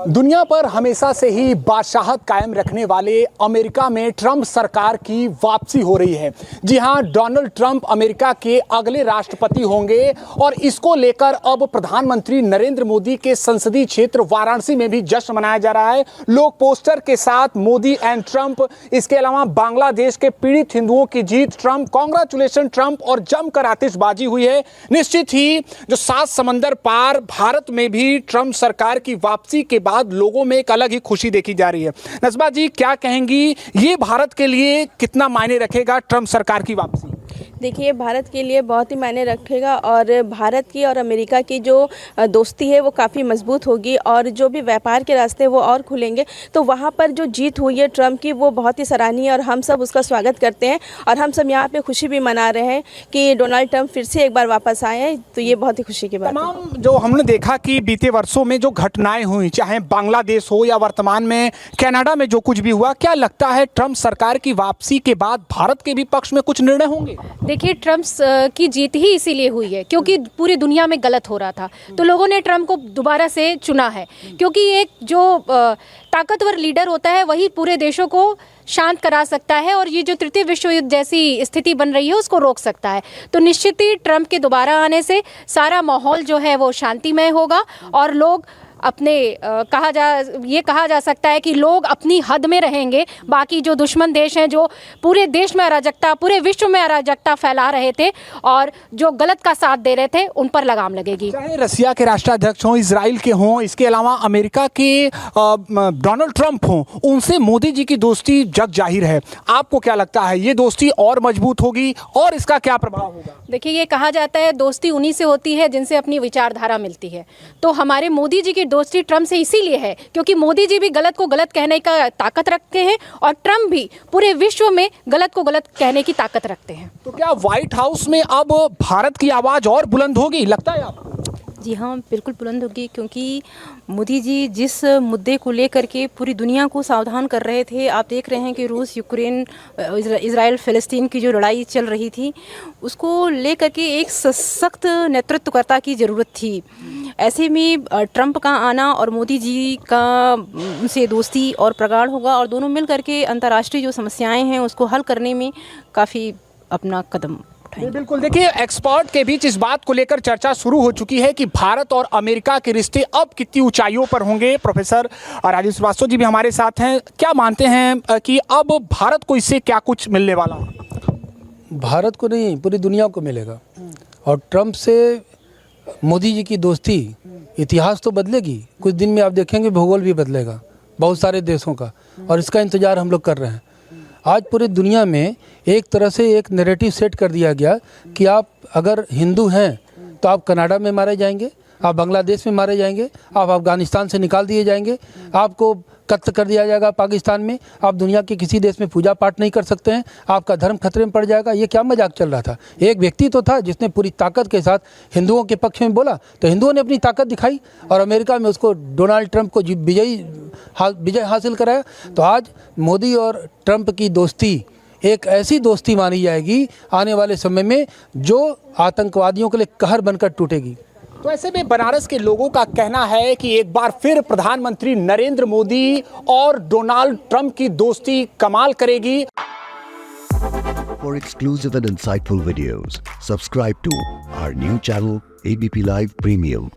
दुनिया पर हमेशा से ही बादशाहत कायम रखने वाले अमेरिका में ट्रंप सरकार की वापसी हो रही है। जी हां, डोनाल्ड ट्रंप अमेरिका के अगले राष्ट्रपति होंगे और इसको लेकर अब प्रधानमंत्री नरेंद्र मोदी के संसदीय क्षेत्र वाराणसी में भी जश्न मनाया जा रहा है। लोग पोस्टर के साथ मोदी एंड ट्रंप, इसके अलावा बांग्लादेश के पीड़ित हिंदुओं की जीत ट्रंप, कांग्रेचुलेशन ट्रंप और जमकर आतिशबाजी हुई है। निश्चित ही जो सात समंदर पार भारत में भी ट्रंप सरकार की वापसी के बाद लोगों में एक अलग ही खुशी देखी जा रही है। नजमा जी, क्या कहेंगी, ये भारत के लिए कितना मायने रखेगा ट्रंप सरकार की वापसी? देखिए, भारत के लिए बहुत ही मायने रखेगा और भारत की और अमेरिका की जो दोस्ती है वो काफ़ी मजबूत होगी और जो भी व्यापार के रास्ते वो और खुलेंगे। तो वहाँ पर जो जीत हुई है ट्रंप की वो बहुत ही सराहनीय और हम सब उसका स्वागत करते हैं और हम सब यहाँ पे खुशी भी मना रहे हैं कि डोनाल्ड ट्रंप फिर से एक बार वापस आए हैं। तो ये बहुत ही खुशी की बात है। तमाम जो हमने देखा कि बीते वर्षों में जो घटनाएं हुई, चाहे बांग्लादेश हो या वर्तमान में कनाडा में जो कुछ भी हुआ, क्या लगता है ट्रंप सरकार की वापसी के बाद भारत के भी पक्ष में कुछ निर्णय होंगे? देखिए, ट्रंप की जीत ही इसीलिए हुई है क्योंकि पूरी दुनिया में गलत हो रहा था, तो लोगों ने ट्रंप को दोबारा से चुना है क्योंकि एक जो ताकतवर लीडर होता है वही पूरे देशों को शांत करा सकता है और ये जो तृतीय विश्व युद्ध जैसी स्थिति बन रही है उसको रोक सकता है। तो निश्चित ही ट्रंप के दोबारा आने से सारा माहौल जो है वो शांतिमय होगा और लोग अपने कहा जा सकता है कि लोग अपनी हद में रहेंगे। बाकी जो दुश्मन देश हैं जो पूरे देश में अराजकता, पूरे विश्व में अराजकता फैला रहे थे और जो गलत का साथ दे रहे थे, उन पर लगाम लगेगी। चाहे रसिया के राष्ट्राध्यक्ष हों, इजराइल के हों, इसके अलावा अमेरिका के डोनाल्ड ट्रंप हों, उनसे मोदी जी की दोस्ती जग जाहिर है। आपको क्या लगता है, ये दोस्ती और मजबूत होगी और इसका क्या प्रभाव होगा? देखिए, ये कहा जाता है दोस्ती उन्हीं से होती है जिनसे अपनी विचारधारा मिलती है। तो हमारे मोदी जी की दोस्ती ट्रंप से इसीलिए है क्योंकि मोदी जी भी गलत को गलत कहने का ताकत रखते हैं और ट्रंप भी पूरे विश्व में गलत को गलत कहने की ताकत रखते हैं। तो क्या व्हाइट हाउस में अब भारत की आवाज और बुलंद होगी, लगता है आपको? जी हाँ, बिल्कुल बुलंद होगी क्योंकि मोदी जी जिस मुद्दे को लेकर के पूरी दुनिया को सावधान कर रहे थे, आप देख रहे हैं कि रूस, यूक्रेन, इजराइल, फ़लस्तीन की जो लड़ाई चल रही थी उसको लेकर के एक सशक्त नेतृत्वकर्ता की ज़रूरत थी। ऐसे में ट्रंप का आना और मोदी जी का से दोस्ती और प्रगाढ़ होगा और दोनों मिल करके अंतर्राष्ट्रीय जो समस्याएं हैं उसको हल करने में काफ़ी अपना कदम। बिल्कुल, देखिए, एक्सपर्ट के बीच इस बात को लेकर चर्चा शुरू हो चुकी है कि भारत और अमेरिका के रिश्ते अब कितनी ऊंचाइयों पर होंगे। प्रोफेसर राजीव श्रीवास्तव जी भी हमारे साथ हैं। क्या मानते हैं कि अब भारत को इससे क्या कुछ मिलने वाला? भारत को नहीं, पूरी दुनिया को मिलेगा। और ट्रंप से मोदी जी की दोस्ती इतिहास तो बदलेगी, कुछ दिन में आप देखेंगे भूगोल भी बदलेगा बहुत सारे देशों का, और इसका इंतज़ार हम लोग कर रहे हैं। आज पूरी दुनिया में एक तरह से एक नैरेटिव सेट कर दिया गया कि आप अगर हिंदू हैं तो आप कनाडा में मारे जाएंगे, आप बांग्लादेश में मारे जाएंगे, आप अफ़गानिस्तान से निकाल दिए जाएंगे, आपको कत्ल कर दिया जाएगा पाकिस्तान में, आप दुनिया के किसी देश में पूजा पाठ नहीं कर सकते हैं, आपका धर्म खतरे में पड़ जाएगा। ये क्या मजाक चल रहा था? एक व्यक्ति तो था जिसने पूरी ताकत के साथ हिंदुओं के पक्ष में बोला, तो हिंदुओं ने अपनी ताकत दिखाई और अमेरिका में उसको डोनाल्ड ट्रंप को विजय हासिल कराया। तो आज मोदी और ट्रंप की दोस्ती एक ऐसी दोस्ती मानी जाएगी आने वाले समय में जो आतंकवादियों के लिए कहर बनकर टूटेगी। तो ऐसे में बनारस के लोगों का कहना है कि एक बार फिर प्रधानमंत्री नरेंद्र मोदी और डोनाल्ड ट्रंप की दोस्ती कमाल करेगी। For exclusive and insightful videos, subscribe to our new channel ABP Live Premium.